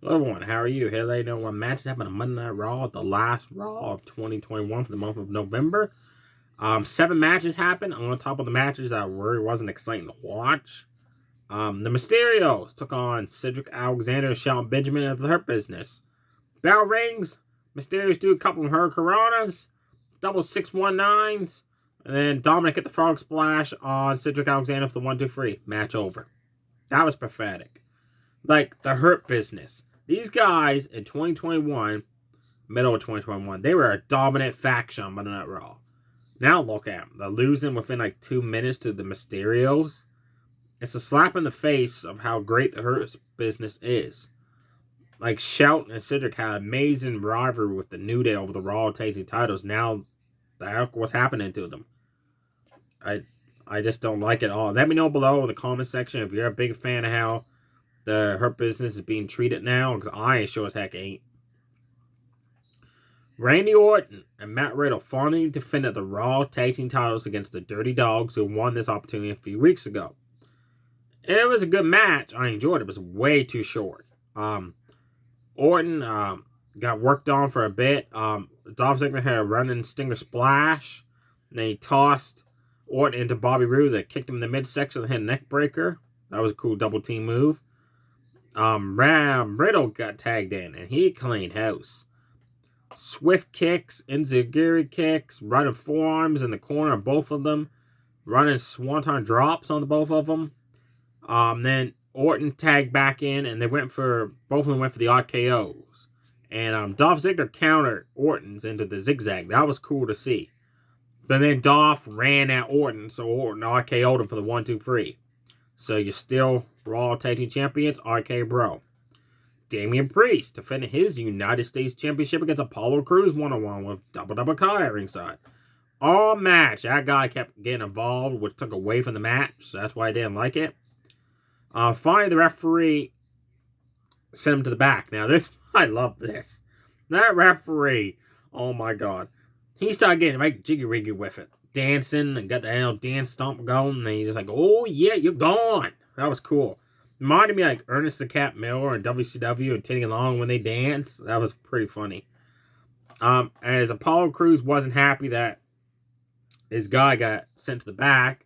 Hello everyone, how are you? Here to let you know what matches happened on Monday Night Raw, the last Raw of 2021 for the month of November. 7 matches happened. On top of the matches that really wasn't exciting to watch. The Mysterios took on Cedric Alexander and Shelton Benjamin of the Hurt Business. Bell rings. Mysterios do a couple of Hurricanranas, double 619s, and then Dominic hit the Frog Splash on Cedric Alexander for the 1-2-3. Match over. That was pathetic. Like, the Hurt Business. These guys in 2021, middle of 2021, they were a dominant faction on Monday Night Raw. Now look at them. They're losing within like 2 minutes to the Mysterios. It's a slap in the face of how great the Hurt Business is. Like, Shelton and Cedric had an amazing rivalry with the New Day over the Raw Tag Team titles. Now, the heck what's happening to them? I just don't like it at all. Let me know below in the comment section if you're a big fan of how the Hurt Business is being treated now, because I ain't sure as heck ain't. Randy Orton and Matt Riddle finally defended the Raw Tag Team titles against the Dirty Dogs, who won this opportunity a few weeks ago. It was a good match. I enjoyed it. It was way too short. Orton got worked on for a bit. Dolph Ziggler had a running Stinger Splash. And then he tossed Orton into Bobby Roode that kicked him in the midsection and hit a neck breaker. That was a cool double team move. Riddle got tagged in, and he cleaned house. Swift kicks, enziguri kicks, running forearms in the corner of both of them, running swanton drops on the both of them. Then Orton tagged back in, and both of them went for the RKOs. And Dolph Ziggler countered Orton's into the zigzag. That was cool to see. But then Dolph ran at Orton, so Orton RKO'd him for the 1-2-3. So you're still Raw Tag Team Champions, RK Bro. Damian Priest defended his United States Championship against Apollo Crews one-on-one with Double Kai at ringside. All match, that guy kept getting involved, which took away from the match, so that's why I didn't like it. Finally, the referee sent him to the back. Now, I love this. That referee, oh my god. He started getting right jiggy-riggy with it. Dancing and got the dance stomp going, and he's just like, oh yeah, you're gone. That was cool. Reminded me like Ernest the Cat Miller and WCW and Teddy Long when they dance. That was pretty funny. As Apollo Crews wasn't happy that his guy got sent to the back,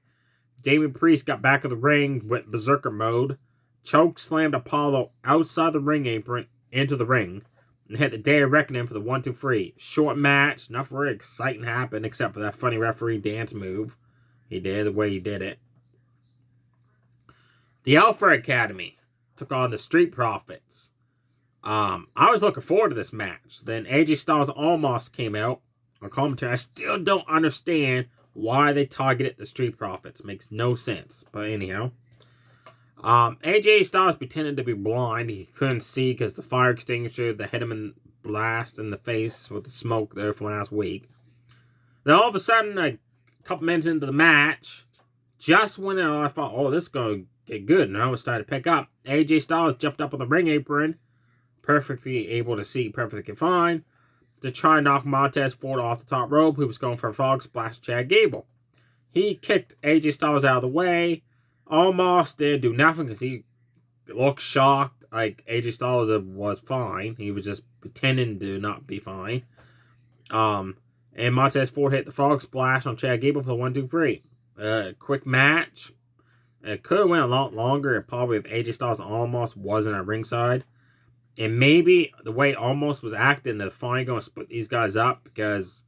Damian Priest got back of the ring, went berserker mode, choke slammed Apollo outside the ring apron into the ring, and hit the Day of Reckoning for the 1-2-3. Short match, nothing really exciting happened except for that funny referee dance move he did, the way he did it. The Alpha Academy took on the Street Profits. I was looking forward to this match. Then AJ Styles almost came out on commentary. I still don't understand why they targeted the Street Profits. It makes no sense. But anyhow. AJ Styles pretended to be blind. He couldn't see because the fire extinguisher that hit him in blast in the face with the smoke there from last week. Then all of a sudden, a couple minutes into the match, just when I thought, oh, this is going to get good, and I was starting to pick up, AJ Styles jumped up on the ring apron, perfectly able to see perfectly fine, to try and knock Montez Ford off the top rope, who was going for a frog splash Chad Gable. He kicked AJ Styles out of the way. Almost did do nothing because he looked shocked. Like AJ Styles was fine. He was just pretending to not be fine. And Montez Ford hit the frog splash on Chad Gable for the 1-2-3. Quick match. It could have went a lot longer if AJ Styles almost wasn't at ringside. And maybe the way almost was acting, they're finally going to split these guys up because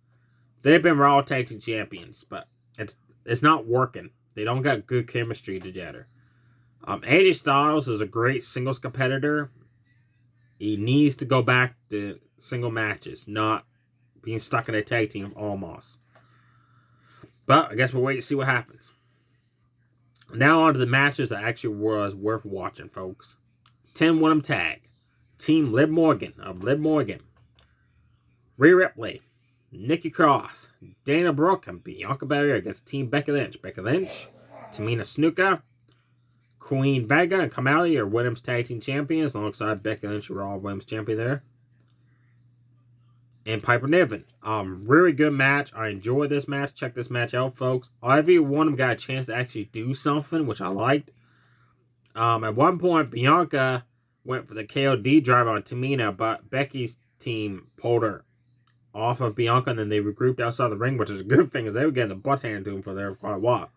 they've been Raw Tag Team Champions, but it's not working. They don't got good chemistry together. AJ Styles is a great singles competitor. He needs to go back to single matches, not being stuck in a tag team almost. But I guess we'll wait to see what happens. Now on to the matches that actually was worth watching, folks. 10-woman tag. Team Liv Morgan of Liv Morgan. Rhea Ripley, Nikki Cross, Dana Brooke, and Bianca Belair against Team Becky Lynch. Becky Lynch, Tamina Snuka, Queen Vega, and Kamali are Women's Tag Team Champions, alongside Becky Lynch, who are all Women's Champion there. And Piper Niven. Really good match. I enjoyed this match. Check this match out, folks. Every one of them got a chance to actually do something, which I liked. At one point, Bianca went for the KOD driver on Tamina, but Becky's team pulled her off of Bianca, and then they regrouped outside the ring, which is a good thing, because they were getting the butts handed to them for there for quite a while.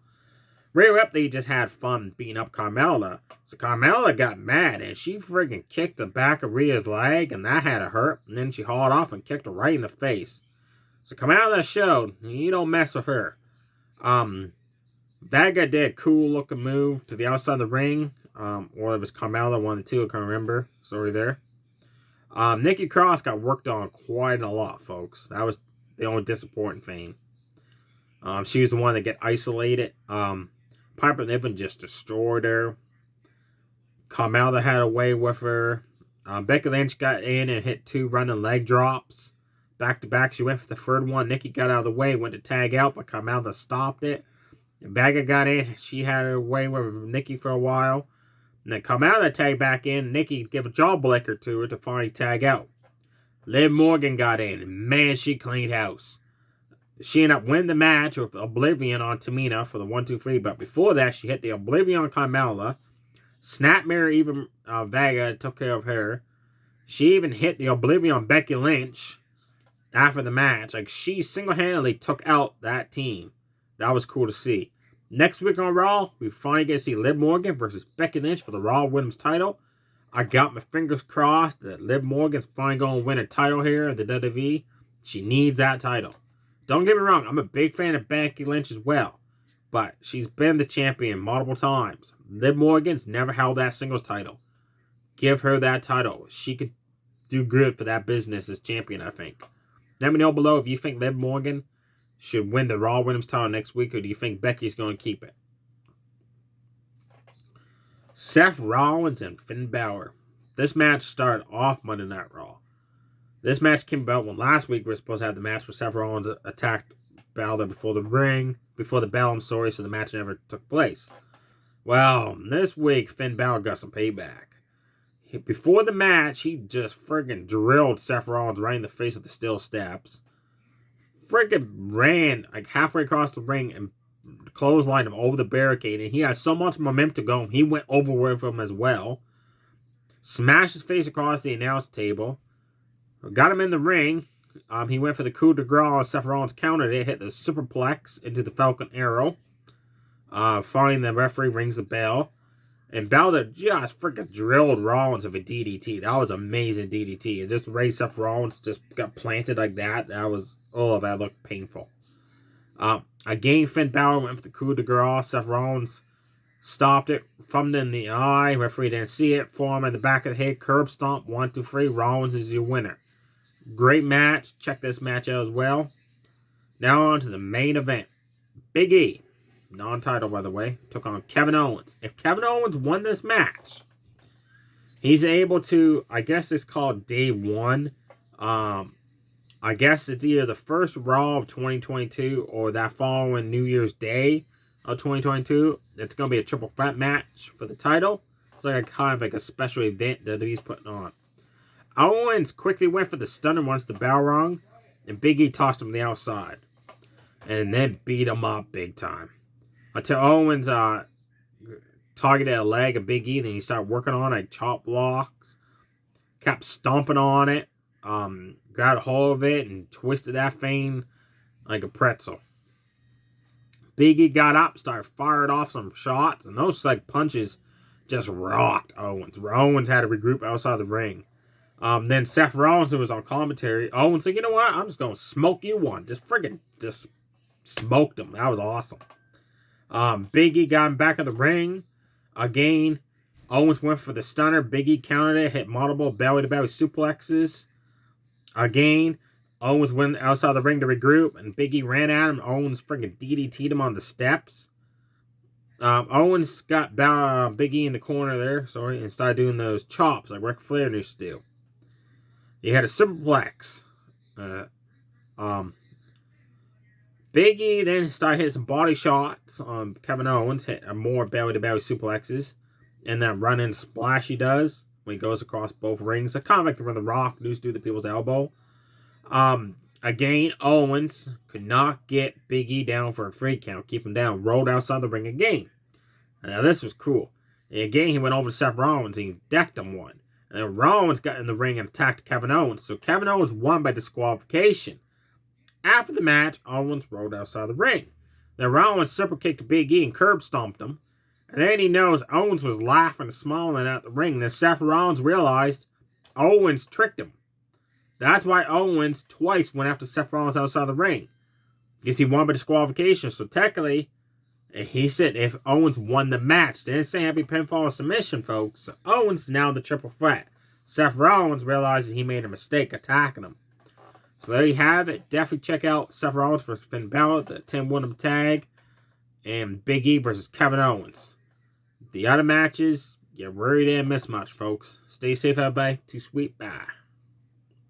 Rhea Ripley just had fun beating up Carmella, so Carmella got mad, and she friggin' kicked the back of Rhea's leg, and that had to hurt, and then she hauled off and kicked her right in the face. So come out of that show, you don't mess with her. Vega did a cool looking move to the outside of the ring, or it was Carmella, one of the two, I can't remember. Sorry there. Nikki Cross got worked on quite a lot, folks. That was the only disappointing thing. She was the one that got isolated. Piper Niven just destroyed her. Carmella had a way with her. Becky Lynch got in and hit 2 running leg drops. Back to back, she went for the third one. Nikki got out of the way, went to tag out, but Carmella stopped it. And Vega got in. She had her way with Nikki for a while. And then Carmella tagged back in. Nikki gave a jaw breaker to her to finally tag out. Liv Morgan got in. And man, she cleaned house. She ended up winning the match with Oblivion on Tamina for the 1-2-3. But before that, she hit the Oblivion on Carmella. Snapmare even Vega took care of her. She even hit the Oblivion on Becky Lynch after the match. Like, she single-handedly took out that team. That was cool to see. Next week on Raw, we finally get to see Liv Morgan versus Becky Lynch for the Raw Women's title. I got my fingers crossed that Liv Morgan's finally going to win a title here at the WWE. She needs that title. Don't get me wrong, I'm a big fan of Becky Lynch as well. But she's been the champion multiple times. Liv Morgan's never held that singles title. Give her that title. She could do good for that business as champion, I think. Let me know below if you think Liv Morgan should win the Raw Women's title next week, or do you think Becky's going to keep it? Seth Rollins and Finn Balor. This match started off Monday Night Raw. This match came about when last week we were supposed to have the match where Seth Rollins attacked Balor before the bell, so the match never took place. Well, this week Finn Balor got some payback. Before the match, he just friggin' drilled Seth Rollins right in the face of the steel steps. Friggin' ran like halfway across the ring and clotheslined him over the barricade, and he had so much momentum to go. He went over with him as well. Smashed his face across the announce table. Got him in the ring. He went for the coup de grace. Seth Rollins countered it, hit the superplex into the Falcon Arrow. Finally, the referee rings the bell. And Balor just freaking drilled Rollins with a DDT. That was amazing DDT. And just the way Seth Rollins just got planted like that, that looked painful. Again, Finn Balor went for the coup de grace. Seth Rollins stopped it, thumbed in the eye. Referee didn't see it. Forearm in the back of the head, curb stomp, 1-2-3. Rollins is your winner. Great match. Check this match out as well. Now on to the main event. Big E, non-title by the way, took on Kevin Owens. If Kevin Owens won this match, he's able to, I guess it's called day 1. I guess it's either the first Raw of 2022 or that following New Year's Day of 2022. It's going to be a triple threat match for the title. It's like a special event that he's putting on. Owens quickly went for the stunner once the bell rung, and Big E tossed him to the outside. And then beat him up big time. Until Owens targeted a leg of Big E, then he started working on it, chop blocks, kept stomping on it, got a hold of it, and twisted that thing like a pretzel. Big E got up, started firing off some shots, and those punches just rocked Owens. Owens had to regroup outside the ring. Then Seth Rollins, who was on commentary, Owens said, you know what, I'm just going to smoke you one. Just smoked him. That was awesome. Big E got him back in the ring. Again, Owens went for the stunner. Big E countered it, hit multiple belly-to-belly suplexes. Again, Owens went outside the ring to regroup, and Big E ran at him. Owens freaking DDT'd him on the steps. Owens got Big E in the corner there, and started doing those chops like Ric Flair used to do. He had a superplex. Big E then started hitting some body shots on Kevin Owens, hit more belly-to-belly suplexes, and that run-in splash he does when he goes across both rings. So kind of like when The Rock used to do the people's elbow. Again, Owens could not get Big E down for a 3 count, keep him down, rolled outside the ring again. Now this was cool. And again, he went over to Seth Rollins and he decked him one. And then Rollins got in the ring and attacked Kevin Owens. So Kevin Owens won by disqualification. After the match, Owens rolled outside the ring. Then Rollins super kicked Big E and curb stomped him. And then he knows Owens was laughing and smiling at the ring. And then Seth Rollins realized Owens tricked him. That's why Owens twice went after Seth Rollins outside the ring. Because he won by disqualification. So technically, he said if Owens won the match. They didn't say happy pinfall or submission, folks. So Owens is now the triple threat. Seth Rollins realizes he made a mistake attacking him. So there you have it. Definitely check out Seth Rollins versus Finn Balor, the 10-woman tag, and Big E versus Kevin Owens. The other matches, you really didn't miss much, folks. Stay safe, everybody. Too sweet. Bye.